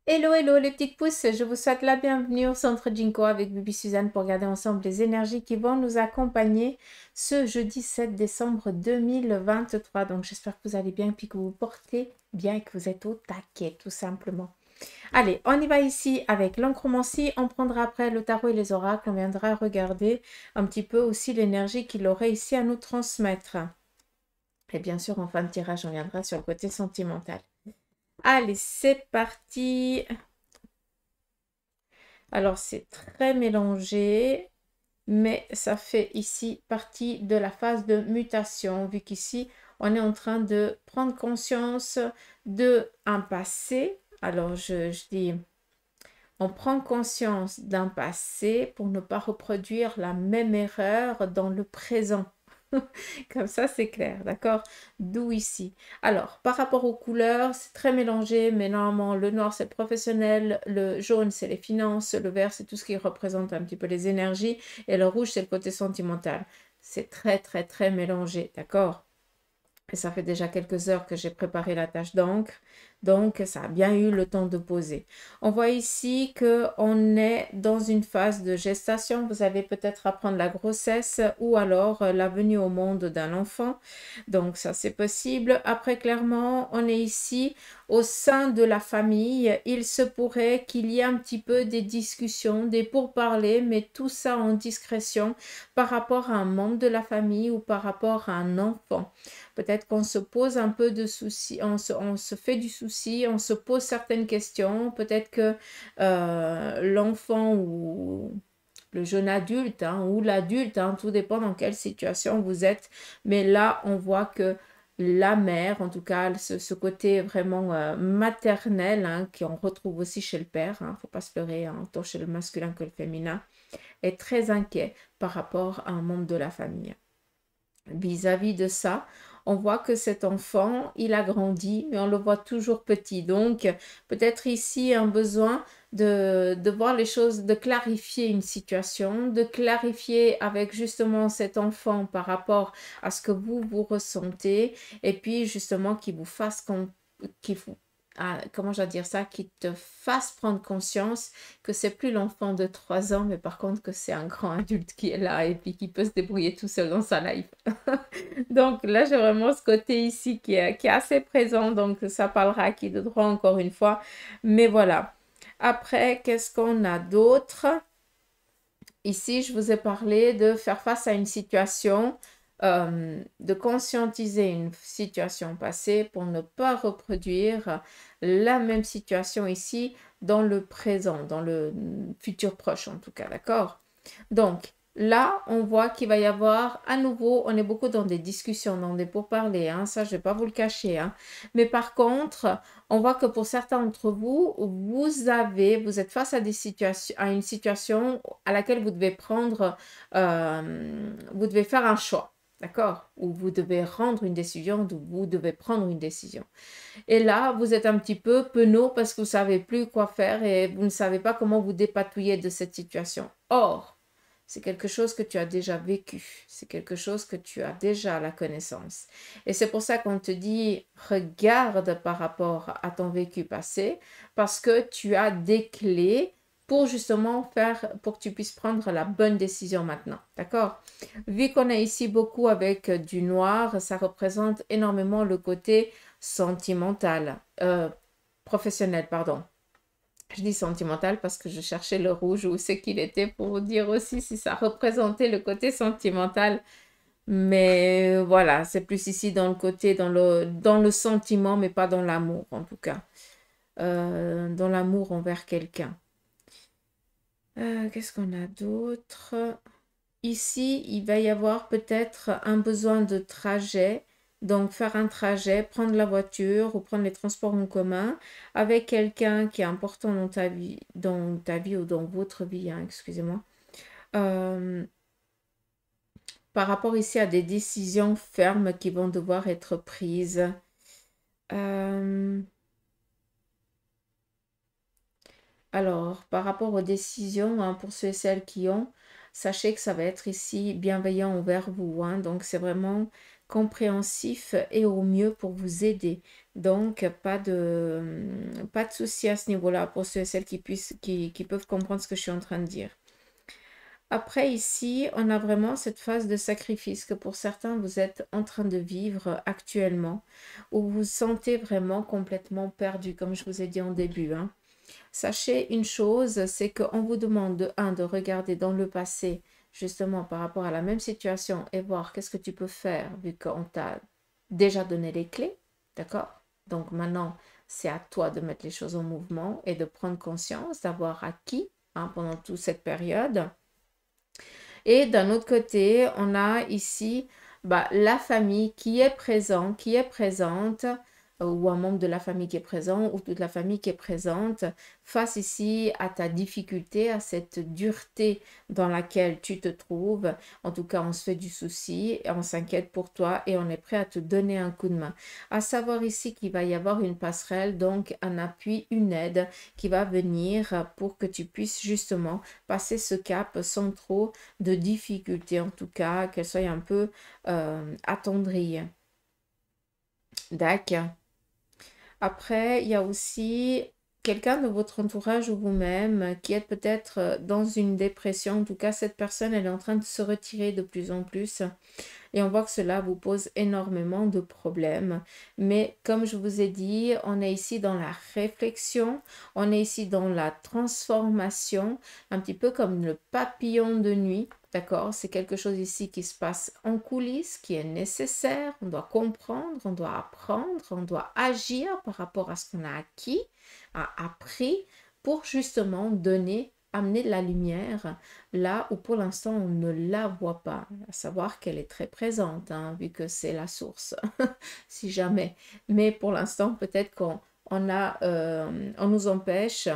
Hello, hello les petites pousses, je vous souhaite la bienvenue au Centre Jinko avec Bibi Suzanne pour regarder ensemble les énergies qui vont nous accompagner ce jeudi 7 décembre 2023. Donc j'espère que vous allez bien et puis que vous vous portez bien et que vous êtes au taquet tout simplement. Allez, on y va ici avec l'oncromancie, on prendra après le tarot et les oracles, on viendra regarder un petit peu aussi l'énergie qu'il aurait ici à nous transmettre. Et bien sûr en fin de tirage, on viendra sur le côté sentimental. Allez, c'est parti. Alors, c'est très mélangé, mais ça fait ici partie de la phase de mutation, vu qu'ici, on est en train de prendre conscience d'un passé. Alors, je dis, on prend conscience d'un passé pour ne pas reproduire la même erreur dans le présent. Comme ça, c'est clair, d'accord? D'où ici. Alors, par rapport aux couleurs, c'est très mélangé, mais normalement, le noir, c'est le professionnel, le jaune, c'est les finances, le vert, c'est tout ce qui représente un petit peu les énergies, et le rouge, c'est le côté sentimental. C'est très, très, très mélangé, d'accord? Et ça fait déjà quelques heures que j'ai préparé la tâche d'encre, donc ça a bien eu le temps de poser. On voit ici qu'on est dans une phase de gestation. Vous allez peut-être apprendre la grossesse ou alors la venue au monde d'un enfant. Donc ça c'est possible. Après clairement, on est ici au sein de la famille. Il se pourrait qu'il y ait un petit peu des discussions, des pourparlers, mais tout ça en discrétion par rapport à un membre de la famille ou par rapport à un enfant. Peut-être qu'on se pose un peu de soucis, on se fait du souci, on se pose certaines questions. Peut-être que l'enfant ou le jeune adulte ou l'adulte, tout dépend dans quelle situation vous êtes. Mais là, on voit que la mère, en tout cas, ce côté vraiment maternel, qu'on retrouve aussi chez le père, il ne faut pas se leurrer, tant chez le masculin que le féminin, est très inquiet par rapport à un membre de la famille. Vis-à-vis de ça, on voit que cet enfant, il a grandi, mais on le voit toujours petit. Donc, peut-être ici un besoin de voir les choses, de clarifier une situation, de clarifier avec justement cet enfant par rapport à ce que vous ressentez, et puis justement qu'il vous fasse, qu'il vous, comment je dois dire ça, qu'il te fasse prendre conscience que c'est plus l'enfant de 3 ans, mais par contre que c'est un grand adulte qui est là et puis qui peut se débrouiller tout seul dans sa life. Donc là, j'ai vraiment ce côté ici qui est assez présent, donc ça parlera à qui de droit encore une fois. Mais voilà. Après, qu'est-ce qu'on a d'autre? Ici, je vous ai parlé de faire face à une situation, de conscientiser une situation passée pour ne pas reproduire la même situation ici dans le présent, dans le futur proche en tout cas, d'accord? Donc, là, on voit qu'il va y avoir à nouveau, on est beaucoup dans des discussions, dans des pourparlers, ça je ne vais pas vous le cacher. Mais par contre, on voit que pour certains d'entre vous, vous êtes face à une situation à laquelle vous devez vous devez faire un choix. D'accord? Ou vous devez rendre une décision, ou vous devez prendre une décision. Et là, vous êtes un petit peu penaud parce que vous ne savez plus quoi faire et vous ne savez pas comment vous dépatouiller de cette situation. Or, c'est quelque chose que tu as déjà vécu. C'est quelque chose que tu as déjà la connaissance. Et c'est pour ça qu'on te dit, regarde par rapport à ton vécu passé, parce que tu as des clés pour justement pour que tu puisses prendre la bonne décision maintenant. D'accord? Vu qu'on est ici beaucoup avec du noir, ça représente énormément le côté sentimental, professionnel, pardon. Je dis sentimental parce que je cherchais le rouge où c'est qu'il était pour dire aussi si ça représentait le côté sentimental. Mais voilà, c'est plus ici dans le côté, dans le sentiment, mais pas dans l'amour en tout cas. Dans l'amour envers quelqu'un. Qu'est-ce qu'on a d'autre? Ici, il va y avoir peut-être un besoin de trajet. Donc, faire un trajet, prendre la voiture ou prendre les transports en commun avec quelqu'un qui est important dans ta vie ou dans votre vie, excusez-moi. Euh, Par rapport ici à des décisions fermes qui vont devoir être prises. Alors, par rapport aux décisions, pour ceux et celles qui ont, sachez que ça va être ici bienveillant envers vous. Donc, c'est vraiment compréhensif et au mieux pour vous aider. Donc, pas de souci à ce niveau-là pour ceux et celles qui peuvent comprendre ce que je suis en train de dire. Après, ici, on a vraiment cette phase de sacrifice que pour certains, vous êtes en train de vivre actuellement, où vous vous sentez vraiment complètement perdu, comme je vous ai dit en début, hein. Sachez une chose, c'est qu'on vous demande de regarder dans le passé, justement par rapport à la même situation, et voir qu'est-ce que tu peux faire, vu qu'on t'a déjà donné les clés, d'accord? Donc maintenant, c'est à toi de mettre les choses en mouvement et de prendre conscience, d'avoir acquis, hein, pendant toute cette période. Et d'un autre côté, on a ici la famille qui est présente, ou un membre de la famille qui est présent, ou toute la famille qui est présente, face ici à ta difficulté, à cette dureté dans laquelle tu te trouves. En tout cas, on se fait du souci, on s'inquiète pour toi et on est prêt à te donner un coup de main. À savoir ici qu'il va y avoir une passerelle, donc un appui, une aide qui va venir pour que tu puisses justement passer ce cap sans trop de difficultés, en tout cas, qu'elle soit un peu attendrie. D'accord. Après, il y a aussi quelqu'un de votre entourage ou vous-même qui êtes peut-être dans une dépression. En tout cas, cette personne, elle est en train de se retirer de plus en plus. Et on voit que cela vous pose énormément de problèmes. Mais comme je vous ai dit, on est ici dans la réflexion, on est ici dans la transformation, un petit peu comme le papillon de nuit. D'accord? C'est quelque chose ici qui se passe en coulisses, qui est nécessaire. On doit comprendre, on doit apprendre, on doit agir par rapport à ce qu'on a acquis, a appris, pour justement amener de la lumière là où pour l'instant on ne la voit pas, à savoir qu'elle est très présente, hein, vu que c'est la source, si jamais. Mais pour l'instant, peut-être on nous empêche,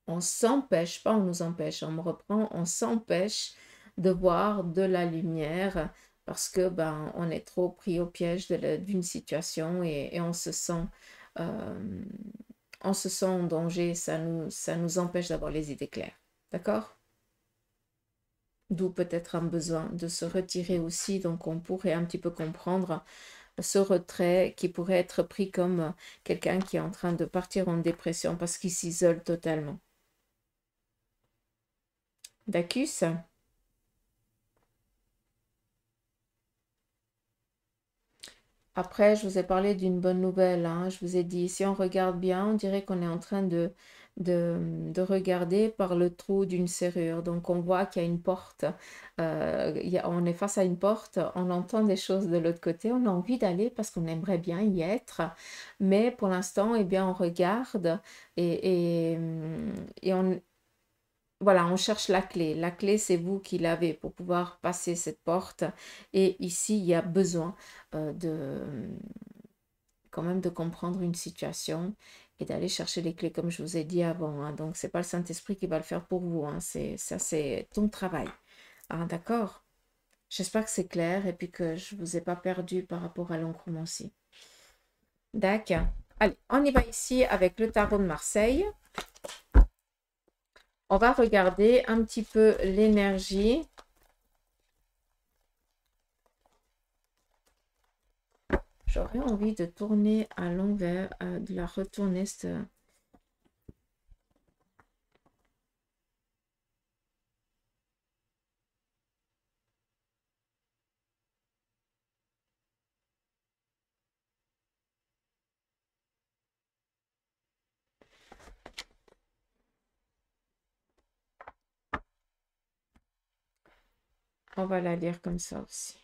on s'empêche, pas on nous empêche, on me reprend, on s'empêche de voir de la lumière parce que on est trop pris au piège d'une situation et euh, on se sent en danger, ça nous empêche d'avoir les idées claires. D'accord? D'où peut-être un besoin de se retirer aussi. Donc, on pourrait un petit peu comprendre ce retrait qui pourrait être pris comme quelqu'un qui est en train de partir en dépression parce qu'il s'isole totalement. D'accord? Après, je vous ai parlé d'une bonne nouvelle, hein. Je vous ai dit, si on regarde bien, on dirait qu'on est en train de regarder par le trou d'une serrure. Donc, on voit qu'il y a une porte. On est face à une porte, on entend des choses de l'autre côté. On a envie d'aller parce qu'on aimerait bien y être. Mais pour l'instant, eh bien, on regarde et voilà, on cherche la clé. La clé, c'est vous qui l'avez pour pouvoir passer cette porte. Et ici, il y a besoin quand même de comprendre une situation et d'aller chercher les clés, comme je vous ai dit avant, hein. Donc, c'est pas le Saint-Esprit qui va le faire pour vous, hein. C'est ton travail. Ah, d'accord? J'espère que c'est clair et puis que je vous ai pas perdu par rapport à l'oncromancie. D'accord. Allez, on y va ici avec le tarot de Marseille. On va regarder un petit peu l'énergie. J'aurais envie de tourner à l'envers, de la retourner. On va la lire comme ça aussi.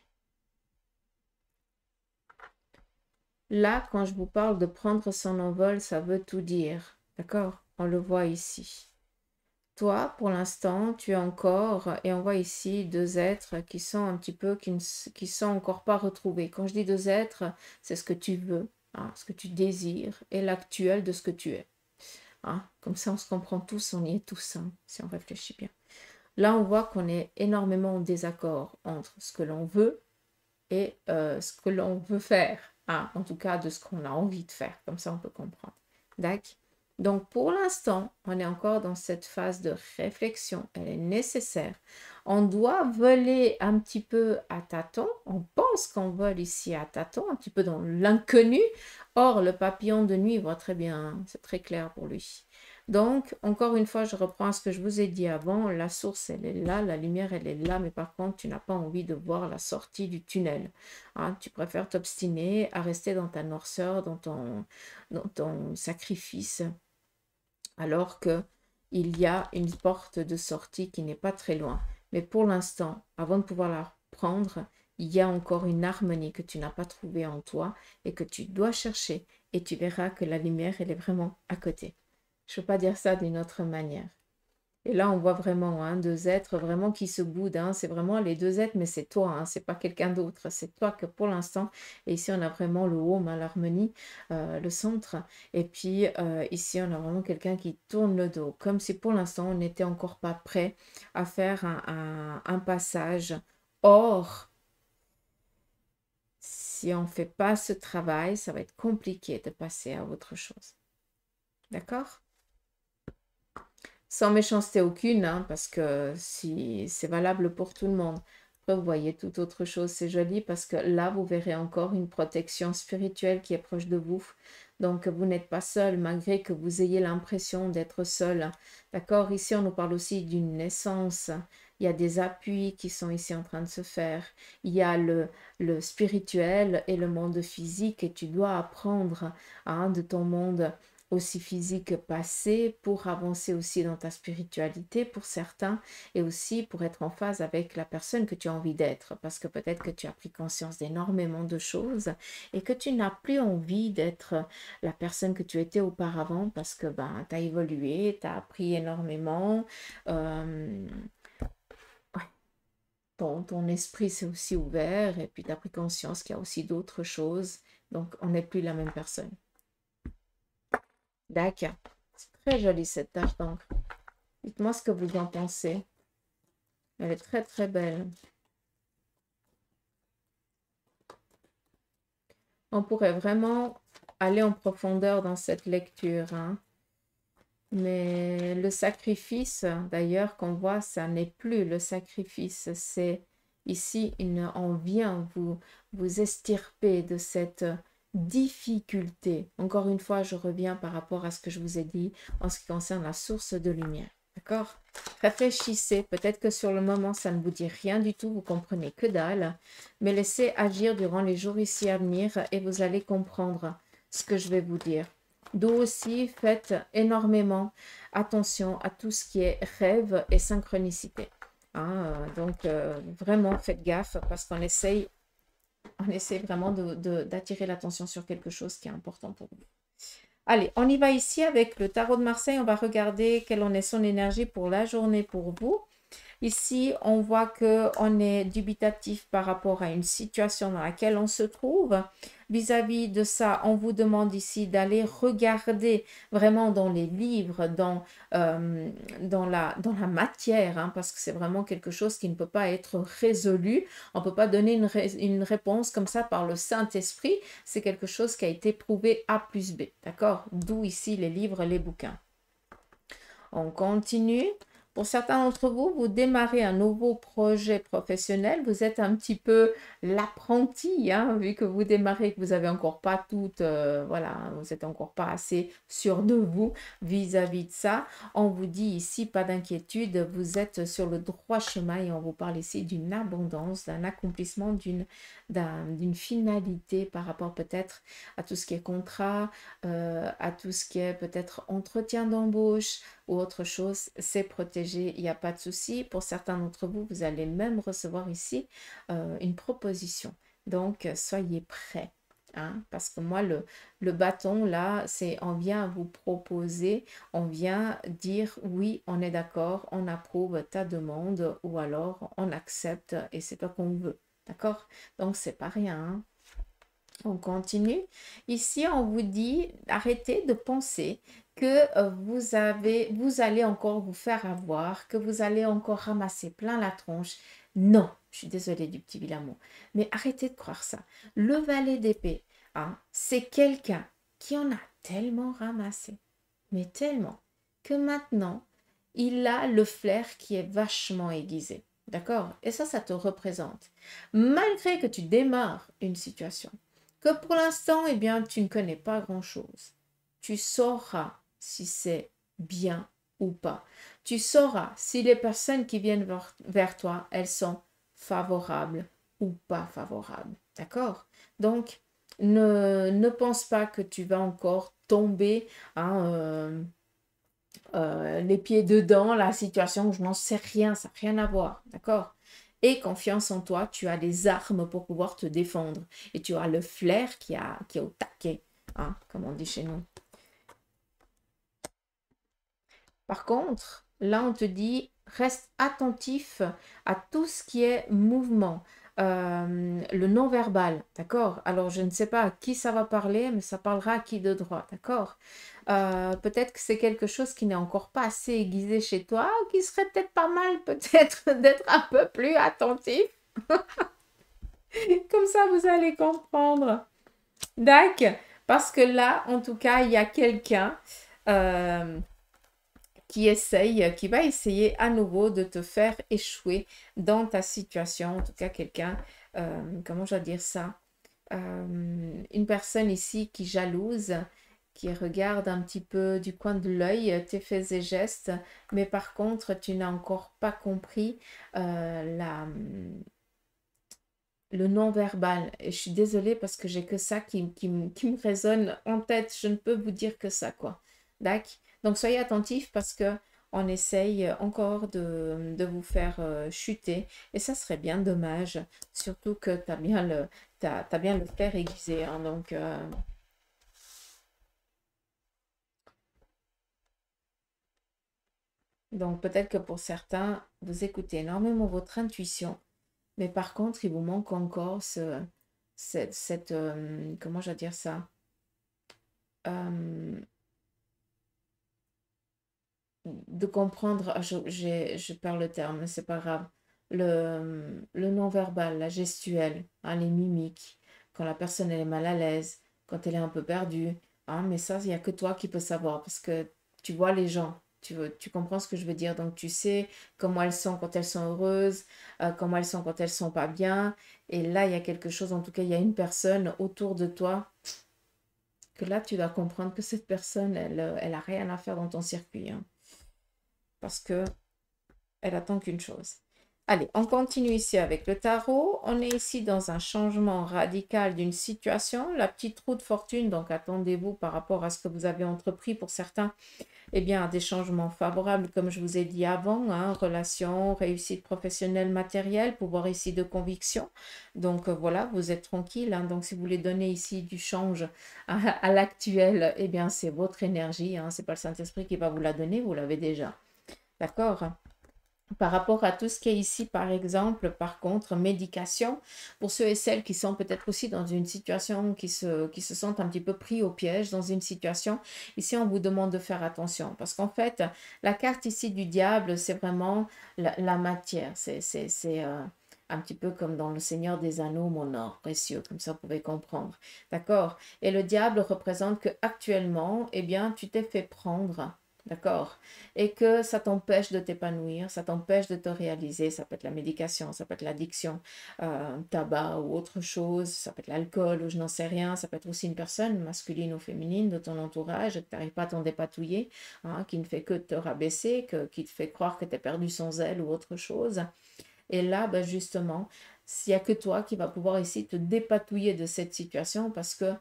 Là, quand je vous parle de prendre son envol, ça veut tout dire. D'accord? On le voit ici. Toi, pour l'instant, tu es encore, et on voit ici deux êtres qui sont un petit peu, qui sont encore pas retrouvés. Quand je dis deux êtres, c'est ce que tu veux, hein, ce que tu désires, et l'actuel de ce que tu es. Hein. Comme ça, on se comprend tous, on y est tous, hein, si on réfléchit bien. Là, on voit qu'on est énormément en désaccord entre ce que l'on veut et ce que l'on veut faire. Hein, en tout cas, de ce qu'on a envie de faire. Comme ça, on peut comprendre. D'accord? Donc, pour l'instant, on est encore dans cette phase de réflexion. Elle est nécessaire. On doit voler un petit peu à tâtons. On pense qu'on vole ici à tâtons, un petit peu dans l'inconnu. Or, le papillon de nuit voit très bien, c'est très clair pour lui. Donc, encore une fois, je reprends ce que je vous ai dit avant. La source, elle est là, la lumière, elle est là, mais par contre, tu n'as pas envie de voir la sortie du tunnel. Hein, tu préfères t'obstiner à rester dans ta noirceur, dans ton sacrifice, alors que il y a une porte de sortie qui n'est pas très loin. Mais pour l'instant, avant de pouvoir la prendre, il y a encore une harmonie que tu n'as pas trouvée en toi et que tu dois chercher. Et tu verras que la lumière, elle est vraiment à côté. Je ne peux pas dire ça d'une autre manière. Et là, on voit vraiment hein, deux êtres vraiment qui se boudent. Hein. C'est vraiment les deux êtres, mais c'est toi, hein, c'est pas quelqu'un d'autre. C'est toi que pour l'instant. Et ici, on a vraiment le home, hein, l'harmonie, le centre. Et puis ici, on a vraiment quelqu'un qui tourne le dos. Comme si pour l'instant, on n'était encore pas prêt à faire un passage. Or, si on ne fait pas ce travail, ça va être compliqué de passer à autre chose. D'accord? Sans méchanceté aucune, hein, parce que si c'est valable pour tout le monde. Après, vous voyez toute autre chose, c'est joli parce que là, vous verrez encore une protection spirituelle qui est proche de vous. Donc, vous n'êtes pas seul, malgré que vous ayez l'impression d'être seul. D'accord? Ici, on nous parle aussi d'une naissance. Il y a des appuis qui sont ici en train de se faire. Il y a le spirituel et le monde physique et tu dois apprendre hein, de ton monde aussi physique passé pour avancer aussi dans ta spiritualité pour certains et aussi pour être en phase avec la personne que tu as envie d'être parce que peut-être que tu as pris conscience d'énormément de choses et que tu n'as plus envie d'être la personne que tu étais auparavant parce que ben, tu as évolué, tu as appris énormément. Ouais, ton esprit s'est aussi ouvert et puis tu as pris conscience qu'il y a aussi d'autres choses. Donc, on n'est plus la même personne. D'accord. C'est très joli cette tache d'encre. Dites-moi ce que vous en pensez. Elle est très très belle. On pourrait vraiment aller en profondeur dans cette lecture. Hein. Mais le sacrifice, d'ailleurs, qu'on voit, ça n'est plus le sacrifice. C'est ici, on vient vous extirper de cette difficulté. Encore une fois, je reviens par rapport à ce que je vous ai dit en ce qui concerne la source de lumière. D'accord? Réfléchissez. Peut-être que sur le moment, ça ne vous dit rien du tout. Vous comprenez que dalle. Mais laissez agir durant les jours ici à venir et vous allez comprendre ce que je vais vous dire. D'où aussi, faites énormément attention à tout ce qui est rêve et synchronicité. Hein, donc, vraiment, faites gaffe parce qu'on essaye vraiment d'attirer l'attention sur quelque chose qui est important pour vous. Allez, on y va ici avec le tarot de Marseille. On va regarder quelle en est son énergie pour la journée pour vous. Ici, on voit qu'on est dubitatif par rapport à une situation dans laquelle on se trouve. Vis-à-vis de ça, on vous demande ici d'aller regarder vraiment dans les livres, dans la matière, hein, parce que c'est vraiment quelque chose qui ne peut pas être résolu. On ne peut pas donner une réponse comme ça par le Saint-Esprit. C'est quelque chose qui a été prouvé A plus B. D'accord? D'où ici les livres, les bouquins. On continue. Pour certains d'entre vous, vous démarrez un nouveau projet professionnel. Vous êtes un petit peu l'apprenti, hein, vu que vous démarrez, que vous n'avez encore pas tout, voilà, vous n'êtes encore pas assez sûr de vous vis-à-vis de ça. On vous dit ici, pas d'inquiétude, vous êtes sur le droit chemin et on vous parle ici d'une abondance, d'un accomplissement, d'une finalité par rapport peut-être à tout ce qui est contrat, à tout ce qui est peut-être entretien d'embauche, ou autre chose, c'est protégé, il n'y a pas de souci. Pour certains d'entre vous, vous allez même recevoir ici une proposition. Donc, soyez prêts. Hein, parce que moi, le bâton, là, c'est on vient vous proposer, on vient dire oui, on est d'accord, on approuve ta demande ou alors on accepte et c'est toi qu'on veut. D'accord? Donc, c'est pas rien. Hein. On continue. Ici, on vous dit, arrêtez de penser que vous allez encore vous faire avoir, que vous allez encore ramasser plein la tronche. Non, je suis désolée du petit vilain-mot, mais arrêtez de croire ça. Le valet d'épée, hein, c'est quelqu'un qui en a tellement ramassé, mais tellement, que maintenant, il a le flair qui est vachement aiguisé. D'accord? Et ça te représente. Malgré que tu démarres une situation, que pour l'instant, eh bien, tu ne connais pas grand-chose, tu sauras si c'est bien ou pas. Tu sauras si les personnes qui viennent vers toi, elles sont favorables ou pas favorables. D'accord? Donc, ne pense pas que tu vas encore tomber hein, les pieds dedans, la situation, je n'en sais rien, ça n'a rien à voir, d'accord? Et confiance en toi, tu as des armes pour pouvoir te défendre. Et tu as le flair qui est au taquet, hein, comme on dit chez nous. Par contre, là, on te dit, reste attentif à tout ce qui est mouvement, le non-verbal, d'accord? Alors, je ne sais pas à qui ça va parler, mais ça parlera à qui de droit, d'accord? Peut-être que c'est quelque chose qui n'est encore pas assez aiguisé chez toi, ou qui serait peut-être pas mal, peut-être, d'être un peu plus attentif. Comme ça, vous allez comprendre. D'accord? Parce que là, en tout cas, il y a quelqu'un... qui va essayer à nouveau de te faire échouer dans ta situation. En tout cas, quelqu'un, comment je vais dire ça? Une personne ici qui jalouse, qui regarde un petit peu du coin de l'œil tes faits et gestes, mais par contre, tu n'as encore pas compris le non-verbal. Et je suis désolée parce que j'ai que ça qui me résonne en tête. Je ne peux vous dire que ça, quoi. D'accord? Donc, soyez attentifs parce que on essaye encore de vous faire chuter. Et ça serait bien dommage. Surtout que tu as bien t'as bien le fer aiguisé. Hein, donc peut-être que pour certains, vous écoutez énormément votre intuition. Mais par contre, il vous manque encore comment je vais dire ça? Euh, de comprendre, je perds le terme, mais c'est pas grave, le non-verbal, la gestuelle, hein, les mimiques, quand la personne elle est mal à l'aise, quand elle est un peu perdue, hein, mais ça, il n'y a que toi qui peux savoir parce que tu vois les gens. Tu comprends ce que je veux dire, donc tu sais comment elles sont quand elles sont heureuses, comment elles sont quand elles sont pas bien. Et là, il y a quelque chose, en tout cas, il y a une personne autour de toi que là, tu dois comprendre que cette personne, elle a rien à faire dans ton circuit, hein, parce que elle attend qu'une chose. Allez, on continue ici avec le tarot. On est ici dans un changement radical d'une situation. La petite roue de fortune, donc attendez-vous par rapport à ce que vous avez entrepris pour certains, eh bien, à des changements favorables, comme je vous ai dit avant, hein, relations, réussite professionnelle, matérielle, pouvoir ici de conviction. Donc voilà, vous êtes tranquille. Hein. Donc si vous voulez donner ici du change à l'actuel, eh bien, c'est votre énergie. Hein. Ce n'est pas le Saint-Esprit qui va vous la donner, vous l'avez déjà. D'accord? Par rapport à tout ce qui est ici, par exemple, par contre, médication, pour ceux et celles qui sont peut-être aussi dans une situation, qui se sentent un petit peu pris au piège dans une situation, ici, on vous demande de faire attention. Parce qu'en fait, la carte ici du diable, c'est vraiment la matière. C'est un petit peu comme dans le Seigneur des Anneaux, mon or précieux, comme ça vous pouvez comprendre. D'accord? Et le diable représente que actuellement, eh bien, tu t'es fait prendre. D'accord? Et que ça t'empêche de t'épanouir, ça t'empêche de te réaliser. Ça peut être la médication, ça peut être l'addiction, tabac ou autre chose, ça peut être l'alcool ou je n'en sais rien. Ça peut être aussi une personne masculine ou féminine de ton entourage que tu n'arrives pas à t'en dépatouiller, hein, qui ne fait que te rabaisser, qui te fait croire que tu es perdu sans elle ou autre chose. Et là, ben justement, s'il n'y a que toi qui va pouvoir ici te dépatouiller de cette situation parce que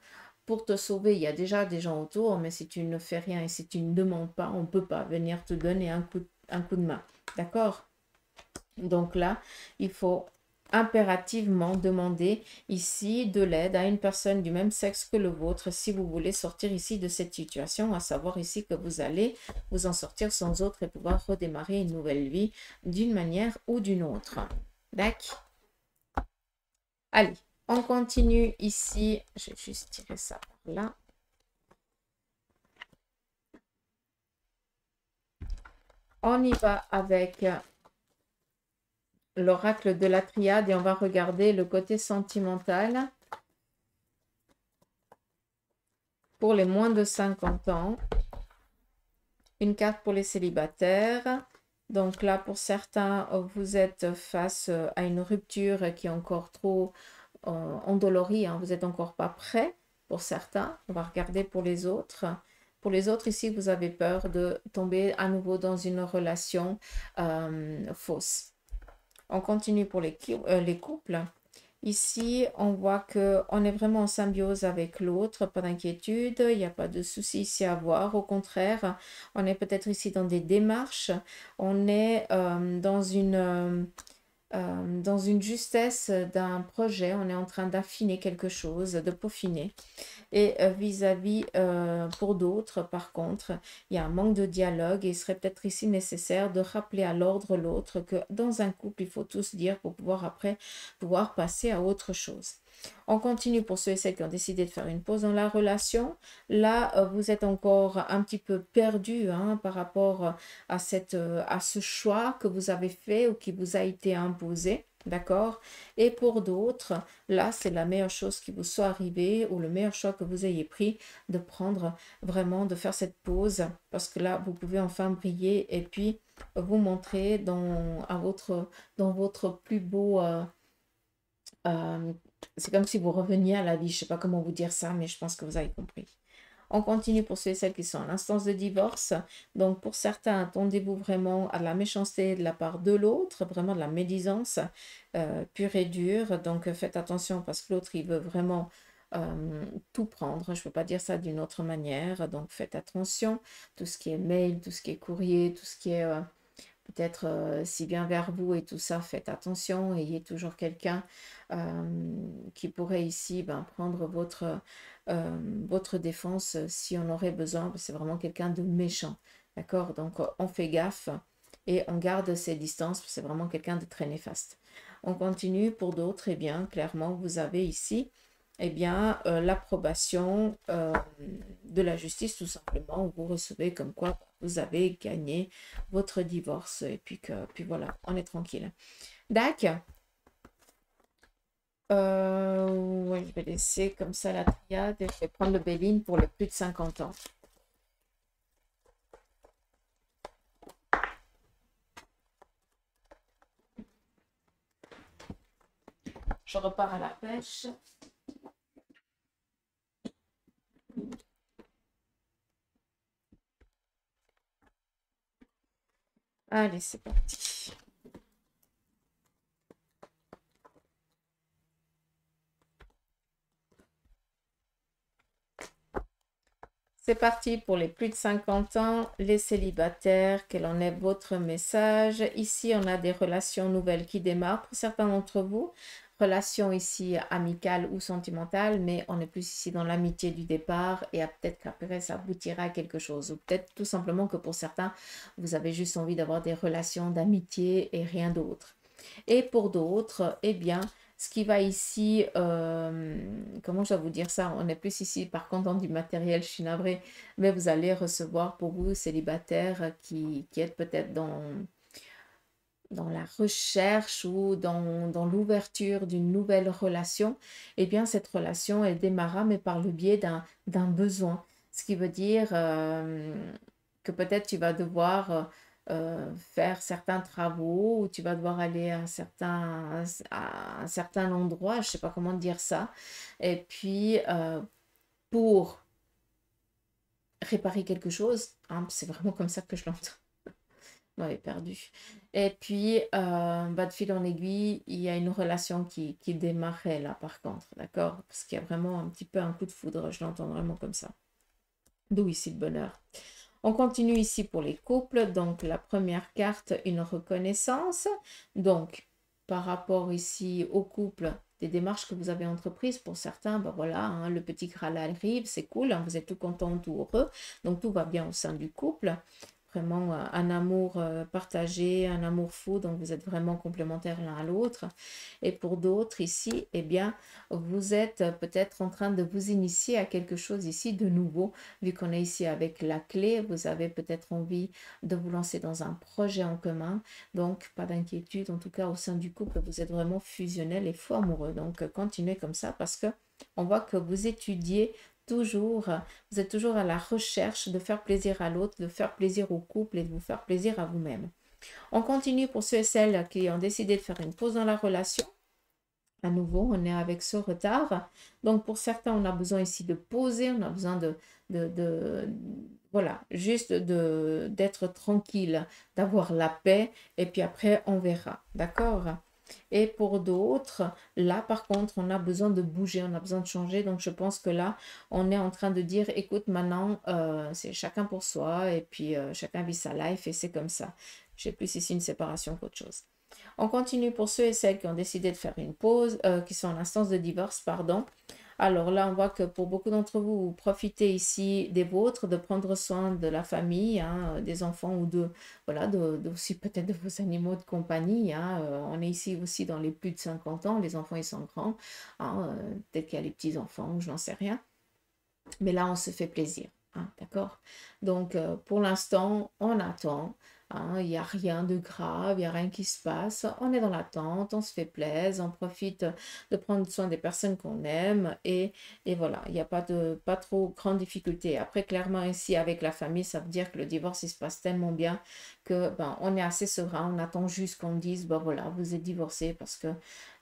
pour te sauver, il y a déjà des gens autour, mais si tu ne fais rien et si tu ne demandes pas, on ne peut pas venir te donner un coup de main. D'accord? Donc là, il faut impérativement demander ici de l'aide à une personne du même sexe que le vôtre si vous voulez sortir ici de cette situation, à savoir ici que vous allez vous en sortir sans autre et pouvoir redémarrer une nouvelle vie d'une manière ou d'une autre. D'accord? Allez, on continue ici. Je vais juste tirer ça par là. On y va avec l'oracle de la triade et on va regarder le côté sentimental pour les moins de 50 ans. Une carte pour les célibataires Donc là, pour certains, vous êtes face à une rupture qui est encore trop endolorie, hein. Vous n'êtes encore pas prêt pour certains. On va regarder pour les autres. Pour les autres, ici, vous avez peur de tomber à nouveau dans une relation fausse. On continue pour les couples. Ici, on voit qu'on est vraiment en symbiose avec l'autre, pas d'inquiétude, il n'y a pas de souci ici à avoir. Au contraire, on est peut-être ici dans des démarches, on est dans une justesse d'un projet, on est en train d'affiner quelque chose, de peaufiner. Et vis-à-vis pour d'autres, par contre, il y a un manque de dialogue et il serait peut-être ici nécessaire de rappeler à l'ordre l'autre que dans un couple, il faut tout se dire pour pouvoir après pouvoir passer à autre chose. On continue pour ceux et celles qui ont décidé de faire une pause dans la relation. Là, vous êtes encore un petit peu perdu hein, par rapport à ce choix que vous avez fait ou qui vous a été imposé. D'accord? Et pour d'autres, là, c'est la meilleure chose qui vous soit arrivée ou le meilleur choix que vous ayez pris de prendre vraiment, de faire cette pause parce que là, vous pouvez enfin briller et puis vous montrer dans votre plus beau... c'est comme si vous reveniez à la vie. Je ne sais pas comment vous dire ça, mais je pense que vous avez compris. On continue pour ceux et celles qui sont à l'instance de divorce. Donc, pour certains, attendez-vous vraiment à de la méchanceté de la part de l'autre, vraiment de la médisance pure et dure. Donc, faites attention parce que l'autre, il veut vraiment tout prendre. Je ne peux pas dire ça d'une autre manière. Donc, faites attention. Tout ce qui est mail, tout ce qui est courrier, tout ce qui est peut-être si bien vers vous et tout ça, faites attention. Ayez toujours quelqu'un qui pourrait ici prendre votre défense si on aurait besoin. C'est vraiment quelqu'un de méchant. D'accord? Donc, on fait gaffe et on garde ses distances. C'est vraiment quelqu'un de très néfaste. On continue. Pour d'autres, eh bien, clairement, vous avez ici eh bien, l'approbation de la justice, tout simplement, où vous recevez comme quoi vous avez gagné votre divorce. Et puis voilà, on est tranquille. D'accord. Ouais, je vais laisser comme ça la triade et je vais prendre le Béline pour les plus de 50 ans. Je repars à la pêche. Allez, c'est parti. C'est parti pour les plus de 50 ans, les célibataires, quel en est votre message? Ici, on a des relations nouvelles qui démarrent pour certains d'entre vous. Relations ici amicales ou sentimentales, mais on est plus ici dans l'amitié du départ et peut-être qu'après ça aboutira à quelque chose. Ou peut-être tout simplement que pour certains, vous avez juste envie d'avoir des relations d'amitié et rien d'autre. Et pour d'autres, eh bien, ce qui va ici, comment je dois vous dire ça? On est plus ici, par contre, dans du matériel, je suis navrée, mais vous allez recevoir pour vous, célibataires, qui êtes peut-être dans la recherche ou dans l'ouverture d'une nouvelle relation, eh bien, cette relation, elle démarra, mais par le biais d'un besoin. Ce qui veut dire que peut-être tu vas devoir faire certains travaux ou tu vas devoir aller à un certain endroit, je ne sais pas comment dire ça, et puis pour réparer quelque chose, hein, c'est vraiment comme ça que je l'entends. M'avait perdu. Et puis, de fil en aiguille, il y a une relation qui démarrait là, par contre, d'accord? Parce qu'il y a vraiment un petit peu un coup de foudre, je l'entends vraiment comme ça. D'où ici le bonheur. On continue ici pour les couples. Donc, la première carte, une reconnaissance. Donc, par rapport ici au couple, des démarches que vous avez entreprises, pour certains, voilà, hein, le petit Graal arrive, c'est cool, hein, vous êtes tout content, tout heureux. Donc, tout va bien au sein du couple. Vraiment un amour partagé, un amour fou, donc vous êtes vraiment complémentaires l'un à l'autre. Et pour d'autres ici, eh bien, vous êtes peut-être en train de vous initier à quelque chose ici de nouveau. Vu qu'on est ici avec la clé, vous avez peut-être envie de vous lancer dans un projet en commun. Donc, pas d'inquiétude, en tout cas au sein du couple, vous êtes vraiment fusionnel et fou amoureux. Donc, continuez comme ça parce que on voit que vous étudiez toujours, vous êtes toujours à la recherche de faire plaisir à l'autre, de faire plaisir au couple et de vous faire plaisir à vous-même. On continue pour ceux et celles qui ont décidé de faire une pause dans la relation. À nouveau, on est avec ce retard. Donc, pour certains, on a besoin ici de poser, on a besoin voilà, juste d'être tranquille, d'avoir la paix, et puis après, on verra. D'accord? Et pour d'autres, là, par contre, on a besoin de bouger, on a besoin de changer. Donc, je pense que là, on est en train de dire, écoute, maintenant, c'est chacun pour soi, et puis chacun vit sa life, et c'est comme ça. Je sais plus si c'est une séparation qu'autre chose. On continue pour ceux et celles qui ont décidé de faire une pause, qui sont en instance de divorce, pardon. Alors là, on voit que pour beaucoup d'entre vous, vous profitez ici des vôtres, de prendre soin de la famille, hein, des enfants ou voilà, aussi peut-être de vos animaux de compagnie. Hein. On est ici aussi dans les plus de 50 ans, les enfants ils sont grands. Hein, peut-être qu'il y a les petits-enfants, je n'en sais rien. Mais là, on se fait plaisir. Hein, d'accord? Donc, pour l'instant, on attend. Hein, il n'y a rien de grave, il n'y a rien qui se passe. On est dans l'attente, on se fait plaisir, on profite de prendre soin des personnes qu'on aime et voilà, il n'y a pas trop grande difficulté. Après, clairement, ici, avec la famille, ça veut dire que le divorce, il se passe tellement bien que ben, on est assez serein. On attend juste qu'on dise, ben voilà, vous êtes divorcés parce que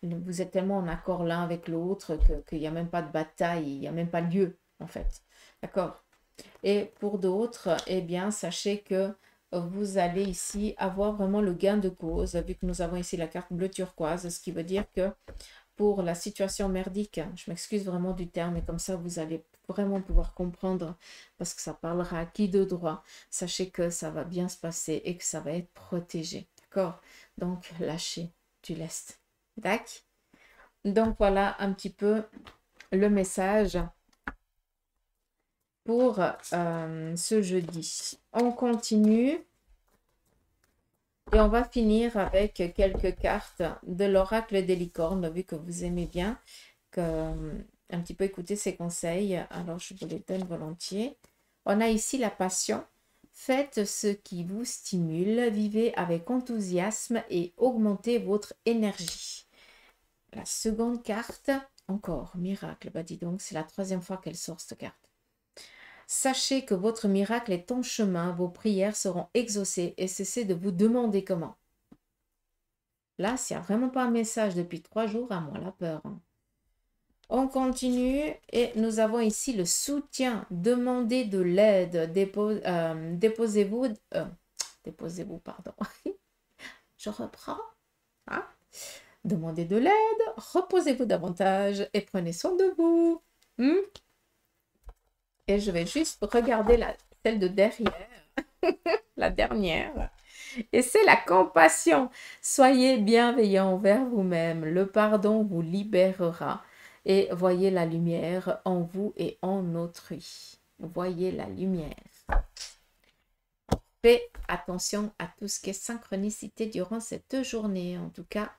vous êtes tellement en accord l'un avec l'autre qu'il n'y a même pas de bataille, il n'y a même pas lieu, en fait. D'accord? Et pour d'autres, eh bien, sachez que vous allez ici avoir vraiment le gain de cause, vu que nous avons ici la carte bleu turquoise, ce qui veut dire que pour la situation merdique, je m'excuse vraiment du terme, mais comme ça, vous allez vraiment pouvoir comprendre, parce que ça parlera à qui de droit. Sachez que ça va bien se passer et que ça va être protégé. D'accord? Donc, lâchez du lest. D'accord? Donc, voilà un petit peu le message pour ce jeudi. On continue et on va finir avec quelques cartes de l'oracle des licornes, vu que vous aimez bien un petit peu écouter ces conseils. Alors, je vous les donne volontiers. On a ici la passion. Faites ce qui vous stimule, vivez avec enthousiasme et augmentez votre énergie. La seconde carte, encore, miracle. Bah dis donc, c'est la troisième fois qu'elle sort cette carte. Sachez que votre miracle est en chemin, vos prières seront exaucées et cessez de vous demander comment. Là, s'il n'y a vraiment pas un message depuis 3 jours, à moi la peur. Hein. On continue et nous avons ici le soutien. Demandez de l'aide. Déposez-vous, pardon. Je reprends. Hein? Demandez de l'aide, reposez-vous davantage et prenez soin de vous. Et je vais juste regarder celle de derrière, la dernière. Et c'est la compassion. Soyez bienveillant envers vous-même. Le pardon vous libérera. Et voyez la lumière en vous et en autrui. Voyez la lumière. Faites attention à tout ce qui est synchronicité durant cette journée. En tout cas,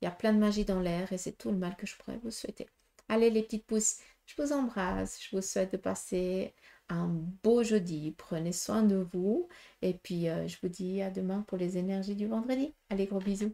il y a plein de magie dans l'air et c'est tout le mal que je pourrais vous souhaiter. Allez les petites pousses, je vous embrasse. Je vous souhaite de passer un beau jeudi. Prenez soin de vous. Et puis, je vous dis à demain pour les énergies du vendredi. Allez, gros bisous.